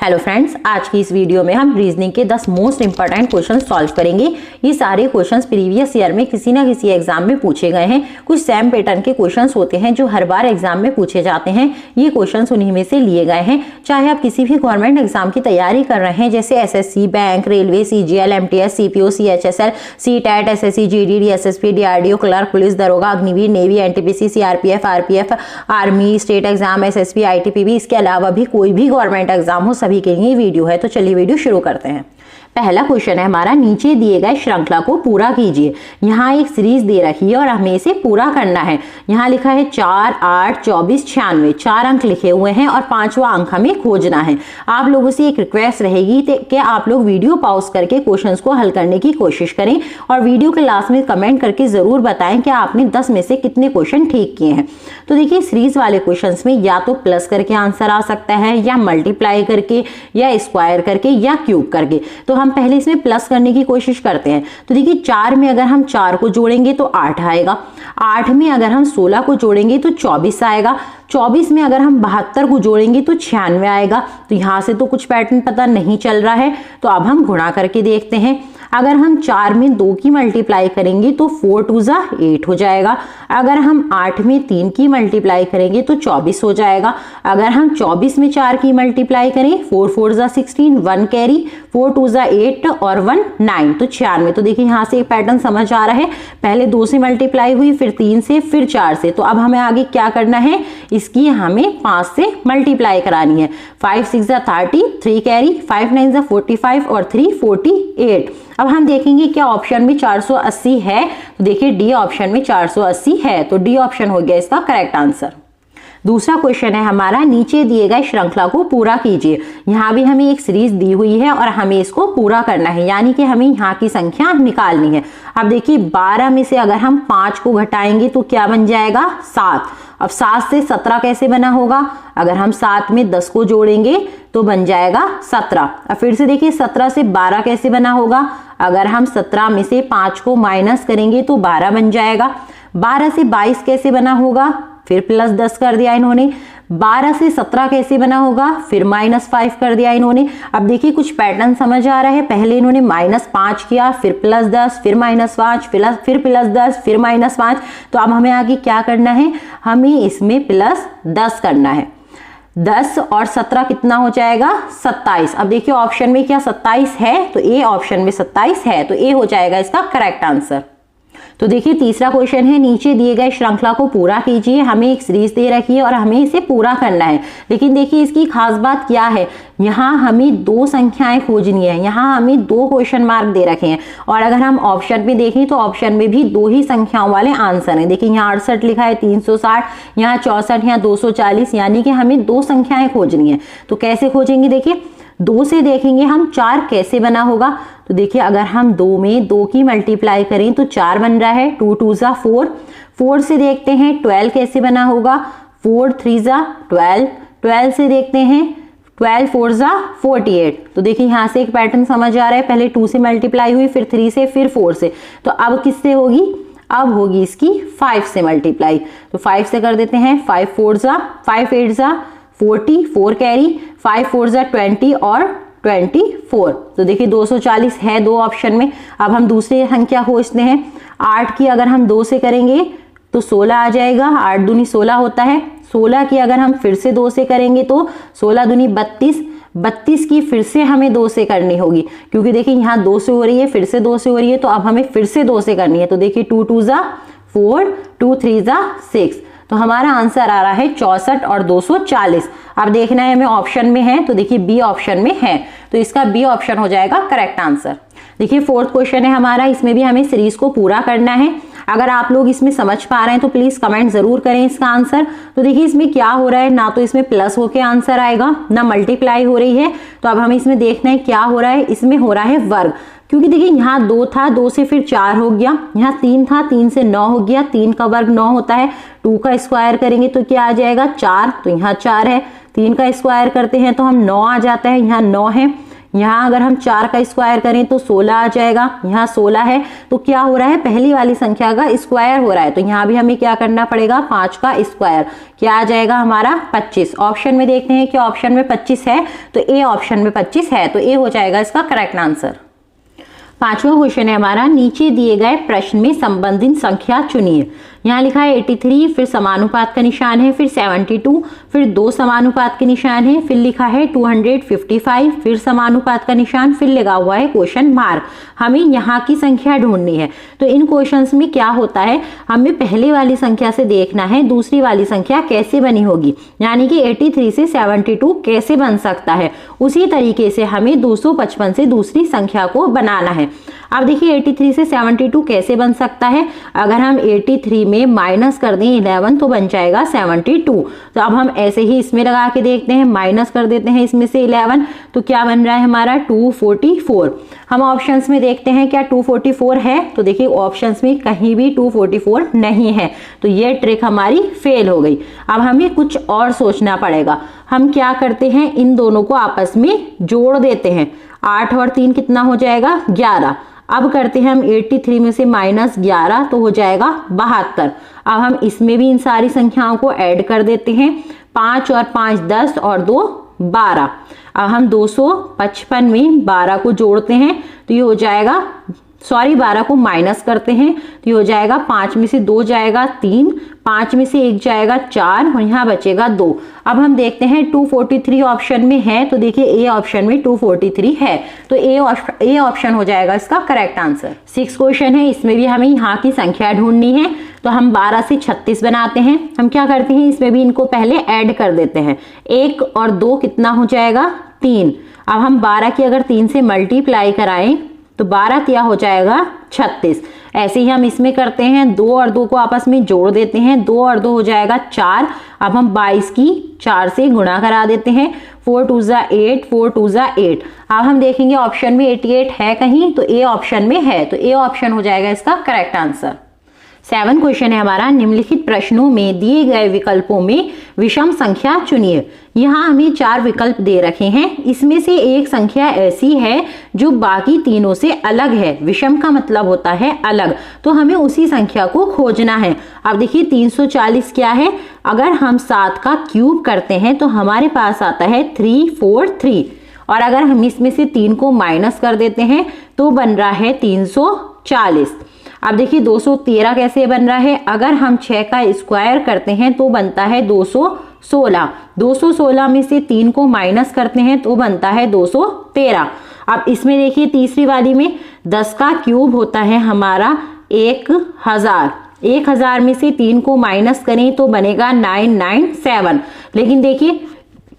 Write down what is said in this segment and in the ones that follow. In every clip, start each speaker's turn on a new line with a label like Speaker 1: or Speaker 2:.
Speaker 1: Hello friends, आज की इस वीडियो में हम रीजनिंग के 10 मोस्ट इंपॉर्टेंट क्वेश्चन सॉल्व करेंगे। ये सारे क्वेश्चंस प्रीवियस ईयर में किसी ना किसी एग्जाम में पूछे गए हैं। कुछ सेम पैटर्न के क्वेश्चंस होते हैं जो हर बार एग्जाम में पूछे जाते हैं। ये क्वेश्चंस उन्हीं में से लिए गए हैं। चाहे आप किसी भी गवर्नमेंट एग्जाम की तैयारी कर रहे हैं, जैसे SSC, bank, railway, CGL, MTS, CPO, CHSL, CTET, SSC, GDD, SSP, DRDO, clerk, police दरोगा, Agniveer, navy, NTPC, CRPF, RPF, army, state exam, SSP, ITPB, इसके अलावा भी कोई भी गवर्नमेंट एग्जाम हो, सभी के लिए वीडियो है। तो चलिए वीडियो शुरू करते हैं। पहला क्वेश्चन है हमारा, नीचे दिए गए श्रृंखला को पूरा कीजिए। यहाँ एक सीरीज दे रखी है और हमें इसे पूरा करना है। यहाँ लिखा है 4, 8, 24, 96, 4 अंक लिखे हुए हैं और 5वां अंक हमें खोजना है। आप लोगों से एक रिक्वेस्ट रहेगी कि आप लोग वीडियो पॉज करके क्वेश्चंस को हल करने की कोशिश करें और वीडियो के लास्ट में कमेंट करके जरूर बताएं कि आपने 10 में से कितने क्वेश्चन ठीक किए हैं। तो देखिए, सीरीज वाले क्वेश्चन में या तो प्लस करके आंसर आ सकता है, या मल्टीप्लाई करके, या स्क्वायर करके, या क्यूब करके। तो हम पहले इसमें प्लस करने की कोशिश करते हैं। तो देखिए, 4 में अगर हम 4 को जोड़ेंगे तो 8 आएगा। 8 में अगर हम 16 को जोड़ेंगे तो 24 आएगा। 24 में अगर हम 72 को जोड़ेंगे तो 96 आएगा। तो यहां से तो कुछ पैटर्न पता नहीं चल रहा है, तो अब हम गुणा करके देखते हैं। अगर हम 4 में 2 की मल्टीप्लाई करेंगे तो 4 2 जा 8 हो जाएगा। अगर हम 8 में 3 की मल्टीप्लाई करेंगे तो 24 हो जाएगा। अगर हम 24 में 4 की मल्टीप्लाई करें, 4 4 जा 16, 1 कैरी, 4 2 जा 8 और 1 9, तो 96। तो देखिए, यहाँ से एक पैटर्न समझ आ रहा है। पहले 2 से मल्टीप्लाई हुई, फिर 3 से, फिर 4 से। तो अब हमें आगे क्या करना है, इसकी हमें 5 से मल्टीप्लाई करानी है। 5 6 जा 30, 3 कैरी, 5 9 जा 45 और 3 48। अब हम देखेंगे क्या ऑप्शन में 480 है। तो देखिए, डी ऑप्शन में 480 है, तो डी ऑप्शन हो गया इसका करेक्ट आंसर। दूसरा क्वेश्चन है हमारा, नीचे दिए गए श्रृंखला को पूरा कीजिए। यहाँ भी हमें एक सीरीज दी हुई है और हमें इसको पूरा करना है, यानी कि हमें यहाँ की संख्या निकालनी है। अब देखिए, 12 में से अगर हम 5 को घटाएंगे तो क्या बन जाएगा, 7। अब 7 से 17 कैसे बना होगा, अगर हम 7 में 10 को जोड़ेंगे तो बन जाएगा 17। अब फिर से देखिए, 17 से 12 कैसे बना होगा, अगर हम 17 में से 5 को माइनस करेंगे तो 12 बन जाएगा। 12 से 22 कैसे बना होगा, फिर प्लस 10 कर दिया इन्होंने। 12 से 17 कैसे बना होगा, फिर -5 कर दिया इन्होंने। अब देखिए, कुछ पैटर्न समझ आ रहा है। पहले इन्होंने -5 किया, फिर +10, फिर -5, फिर +10, फिर -5। तो अब हमें आगे क्या करना है, हमें इसमें +10 करना है। 10 और 17 कितना हो जाएगा, 27। अब देखिए, ऑप्शन में क्या 27 है, तो ए ऑप्शन में 27 है, तो ए हो जाएगा इसका करेक्ट आंसर। तो देखिए, तीसरा क्वेश्चन है, नीचे दिए गए श्रृंखला को पूरा कीजिए। हमें एक सीरीज दे रखी है और हमें इसे पूरा करना है। लेकिन देखिए, इसकी खास बात क्या है, यहाँ हमें 2 संख्याएं खोजनी है। यहाँ हमें 2 क्वेश्चन मार्क दे रखे हैं और अगर हम ऑप्शन में देखें तो ऑप्शन में भी 2 ही संख्याओं वाले आंसर हैं। देखिए, यहाँ 68 लिखा है, 360, यहाँ 64, यहाँ 240, यानी कि हमें 2 संख्याएं खोजनी है। तो कैसे खोजेंगे, देखिए 2 से देखेंगे हम 4 कैसे बना होगा। तो देखिए, अगर हम 2 में 2 की मल्टीप्लाई करें तो 4 बन रहा है, 2 2 जा 4। 4 से देखते हैं 12 कैसे बना होगा, 4 3 जा 12। 12 से देखते हैं 12 4 जा 48। तो देखिए, यहाँ से एक पैटर्न समझ आ रहा है। पहले 2 से मल्टीप्लाई हुई, फिर 3 से, फिर 4 से। तो अब किससे होगी, अब होगी इसकी 5 से मल्टीप्लाई। तो 5 से कर देते हैं, 5 4 जा 5 8 जा 40, 4 कैरी, 5 4 जा 20 और 24। तो देखिए, 240 है 2 ऑप्शन में। अब हम दूसरी संख्या खोजते हैं। 8 की अगर हम 2 से करेंगे तो 16 आ जाएगा, 8 दूनी 16 होता है। 16 की अगर हम फिर से 2 से करेंगे तो 16 दूनी 32। 32 की फिर से हमें 2 से करनी होगी, क्योंकि देखिए, यहाँ 2 से हो रही है, फिर से 2 से हो रही है, तो अब हमें फिर से 2 से करनी है। तो देखिए, 2 2 जा 4, 2 3 जा 6। तो हमारा आंसर आ रहा है 64 और 240। अब देखना है हमें ऑप्शन में है, तो देखिए बी ऑप्शन में है, तो इसका बी ऑप्शन हो जाएगा करेक्ट आंसर। देखिए, 4th क्वेश्चन है हमारा, इसमें भी हमें सीरीज को पूरा करना है। अगर आप लोग इसमें समझ पा रहे हैं तो प्लीज कमेंट जरूर करें इसका आंसर। तो देखिए, इसमें क्या हो रहा है, ना तो इसमें प्लस होके आंसर आएगा, ना मल्टीप्लाई हो रही है। तो अब हमें इसमें देखना है क्या हो रहा है, इसमें हो रहा है वर्ग। क्योंकि देखिए, यहाँ 2 था, 2 से फिर 4 हो गया। यहाँ 3 था, 3 से 9 हो गया। 3 का वर्ग 9 होता है। 2 का स्क्वायर करेंगे तो क्या आ जाएगा, 4। तो यहाँ 4 है। 3 का स्क्वायर करते हैं तो हम 9 आ जाता है, यहाँ 9 है। यहाँ अगर हम 4 का स्क्वायर करें तो 16 आ जाएगा। यहाँ 16 है तो क्या हो रहा है, पहली वाली संख्या का स्क्वायर हो रहा है, तो यहाँ भी हमें क्या करना पड़ेगा, 5 का स्क्वायर। क्या आ जाएगा हमारा 25। ऑप्शन में देखते हैं कि ऑप्शन में 25 है, तो ए ऑप्शन में 25 है, तो ए हो जाएगा इसका करेक्ट आंसर। 5वां क्वेश्चन है हमारा, नीचे दिए गए प्रश्न में संबंधित संख्या चुनिए। यहाँ लिखा है 83, फिर समानुपात का निशान है, फिर 72, फिर 2 समानुपात के निशान है, फिर लिखा है 255, फिर समानुपात का निशान, फिर लगा हुआ है क्वेश्चन मार्क। हमें यहाँ की संख्या ढूंढनी है। तो इन क्वेश्चंस में क्या होता है, हमें पहले वाली संख्या से देखना है दूसरी वाली संख्या कैसे बनी होगी, यानी कि 83 से 72 कैसे बन सकता है, उसी तरीके से हमें 255 से दूसरी संख्या को बनाना है। अब देखिए 83 से 72 कैसे बन सकता है, अगर हम 83 में माइनस कर दें 11 तो बन जाएगा 72। तो अब हम ऐसे ही इसमें लगा के देखते हैं, माइनस कर देते हैं इसमें से 11, तो क्या बन रहा है हमारा 244। हम ऑप्शंस में देखते हैं क्या 244 है, तो देखिए ऑप्शंस में कहीं भी 244 नहीं है, तो ये ट्रिक हमारी फेल हो गई। अब हमें कुछ और सोचना पड़ेगा। हम क्या करते हैं, इन दोनों को आपस में जोड़ देते हैं। 8 और 3 कितना हो जाएगा, 11। अब करते हैं हम 83 में से -11 तो हो जाएगा 72। अब हम इसमें भी इन सारी संख्याओं को ऐड कर देते हैं। 5 और 5 10 और 2 12। अब हम 255 में 12 को जोड़ते हैं तो ये हो जाएगा, 12 को माइनस करते हैं तो ये हो जाएगा 5 में से 2 जाएगा 3, 5 में से 1 जाएगा 4 और यहाँ बचेगा 2। अब हम देखते हैं 243 ऑप्शन में है, तो देखिए ए ऑप्शन में 243 है, तो ए ऑप्शन हो जाएगा इसका करेक्ट आंसर। 6 क्वेश्चन है, इसमें भी हमें यहाँ की संख्या ढूंढनी है। तो हम 12 से 36 बनाते हैं। हम क्या करते हैं, इसमें भी इनको पहले ऐड कर देते हैं। 1 और 2 कितना हो जाएगा, 3। अब हम 12 की अगर 3 से मल्टीप्लाई कराएं तो 12 क्या हो जाएगा 36। ऐसे ही हम इसमें करते हैं, 2 और 2 को आपस में जोड़ देते हैं, 2 और 2 हो जाएगा 4। अब हम 22 की 4 से गुणा करा देते हैं, 4 2 जा 8, 4 2 जा 8। अब हम देखेंगे ऑप्शन में 88 है कहीं, तो ए ऑप्शन में है, तो ए ऑप्शन हो जाएगा इसका करेक्ट आंसर। 7 क्वेश्चन है हमारा, निम्नलिखित प्रश्नों में दिए गए विकल्पों में विषम संख्या चुनिए। यहाँ हमें 4 विकल्प दे रखे हैं, इसमें से एक संख्या ऐसी है जो बाकी तीनों से अलग है। विषम का मतलब होता है अलग, तो हमें उसी संख्या को खोजना है। अब देखिए 340 क्या है, अगर हम 7 का क्यूब करते हैं तो हमारे पास आता है 343, और अगर हम इसमें से 3 को माइनस कर देते हैं तो बन रहा है 340। अब देखिए 213 कैसे बन रहा है, अगर हम 6 का स्क्वायर करते हैं तो बनता है 216। 216 में से 3 को माइनस करते हैं तो बनता है 213। अब इसमें देखिए तीसरी वाली में 10 का क्यूब होता है हमारा 1000। 1000 में से 3 को माइनस करें तो बनेगा 997। लेकिन देखिए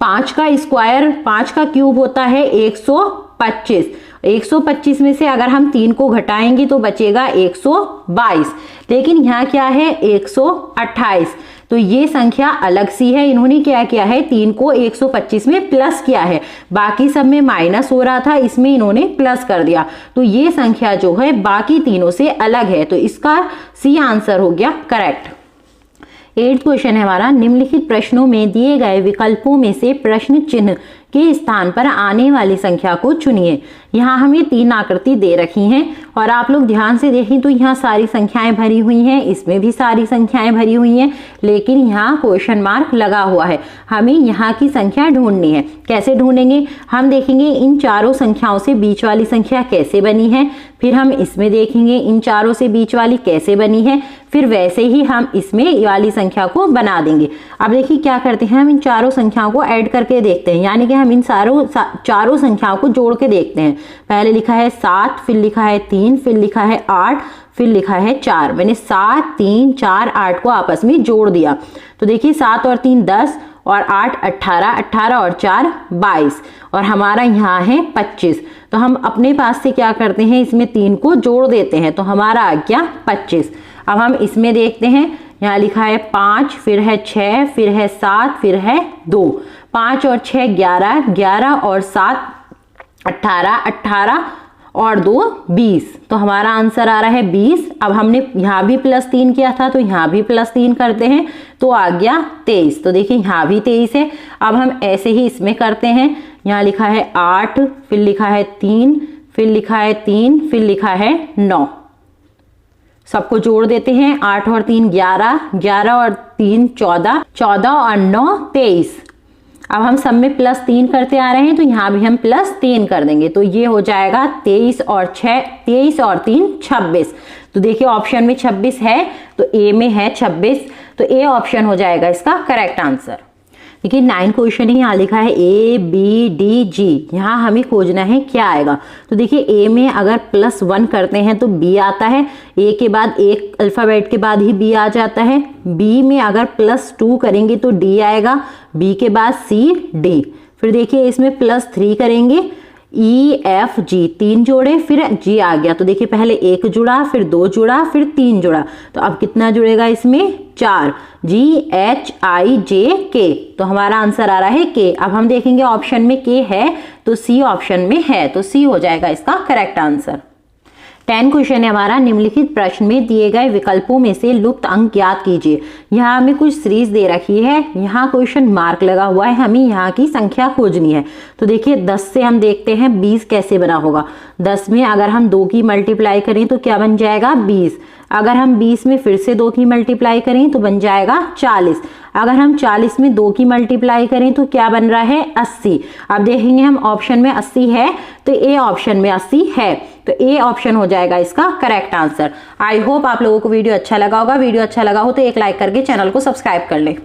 Speaker 1: 5 का स्क्वायर, 5 का क्यूब होता है 125। 125 में से अगर हम 3 को घटाएंगे तो बचेगा 122। लेकिन यहाँ क्या है 128, तो ये संख्या अलग सी है। इन्होंने क्या किया है, 3 को 125 में प्लस किया है, बाकी सब में माइनस हो रहा था, इसमें इन्होंने प्लस कर दिया। तो ये संख्या जो है बाकी तीनों से अलग है, तो इसका सी आंसर हो गया करेक्ट। 8 क्वेश्चन है हमारा, निम्नलिखित प्रश्नों में दिए गए विकल्पों में से प्रश्न चिन्ह के स्थान पर आने वाली संख्या को चुनिए। यहाँ हमें 3 आकृति दे रखी हैं और आप लोग ध्यान से देखें तो यहाँ सारी संख्याएं भरी हुई हैं, इसमें भी सारी संख्याएं भरी हुई हैं, लेकिन यहाँ क्वेश्चन मार्क लगा हुआ है। हमें यहाँ की संख्या ढूंढनी है। कैसे ढूंढेंगे, हम देखेंगे इन चारों संख्याओं से बीच वाली संख्या कैसे बनी है, फिर हम इसमें देखेंगे इन चारों से बीच वाली कैसे बनी है, फिर वैसे ही हम इसमें वाली संख्या को बना देंगे। अब देखिए क्या करते हैं, हम इन चारों संख्याओं को ऐड करके देखते हैं, यानी कि हम इन चारों संख्याओं को जोड़ के देखते हैं। पहले लिखा है 7, फिर लिखा है 3, फिर लिखा है 8, फिर लिखा है 4। मैंने 7, 3, 4, 8 को आपस में जोड़ दिया, तो देखिए 7 और 3 10 और 8 18, 18 और 4 22, और हमारा यहाँ है 25। तो हम अपने पास से क्या करते हैं, इसमें 3 को जोड़ देते हैं, तो हमारा आ गया 25। अब हम इसमें देखते हैं, यहाँ लिखा है 5, फिर है 6, फिर है 7, फिर है 2। 5 और 6 11, 11 और 7 18, 18 और 2 20, तो हमारा आंसर आ रहा है 20। अब हमने यहाँ भी +3 किया था, तो यहाँ भी +3 करते हैं तो आ गया 23। तो देखिए यहाँ भी 23 है। अब हम ऐसे ही इसमें करते हैं, यहाँ लिखा है 8, फिर लिखा है 3, फिर लिखा है 3, फिर लिखा है 9। सबको जोड़ देते हैं। 8 और 3 11, 11 और 3 14, 14 और 9 23। अब हम सब में +3 करते आ रहे हैं तो यहाँ भी हम +3 कर देंगे, तो ये हो जाएगा 23 और 3 26। तो देखिए ऑप्शन में 26 है, तो ए में है 26, तो ए ऑप्शन हो जाएगा इसका करेक्ट आंसर। देखिए 9 क्वेश्चन है, यहाँ लिखा है ABDG, यहाँ हमें खोजना है क्या आएगा। तो देखिए ए में अगर +1 करते हैं तो बी आता है, ए के बाद एक अल्फाबेट के बाद ही बी आ जाता है। बी में अगर +2 करेंगे तो डी आएगा, बी के बाद सी डी। फिर देखिए इसमें +3 करेंगे, EFG 3 जोड़े, फिर G आ गया। तो देखिए पहले 1 जुड़ा, फिर 2 जुड़ा, फिर 3 जुड़ा, तो अब कितना जुड़ेगा इसमें 4, GHIJK। तो हमारा आंसर आ रहा है K। अब हम देखेंगे ऑप्शन में K है तो C ऑप्शन में है, तो C हो जाएगा इसका करेक्ट आंसर। 10 क्वेश्चन है हमारा, निम्नलिखित प्रश्न में दिए गए विकल्पों में से लुप्त अंक ज्ञात कीजिए। यहाँ हमें कुछ सीरीज दे रखी है, यहाँ क्वेश्चन मार्क लगा हुआ है, हमें यहाँ की संख्या खोजनी है। तो देखिए 10 से हम देखते हैं 20 कैसे बना होगा। 10 में अगर हम 2 की मल्टीप्लाई करें तो क्या बन जाएगा 20। अगर हम 20 में फिर से 2 की मल्टीप्लाई करें तो बन जाएगा 40। अगर हम 40 में 2 की मल्टीप्लाई करें तो क्या बन रहा है 80। अब देखेंगे हम ऑप्शन में 80 है तो ए ऑप्शन में 80 है, तो ए ऑप्शन हो जाएगा इसका करेक्ट आंसर। आई होप आप लोगों को वीडियो अच्छा लगा होगा। वीडियो अच्छा लगा हो तो एक लाइक करके चैनल को सब्सक्राइब कर ले।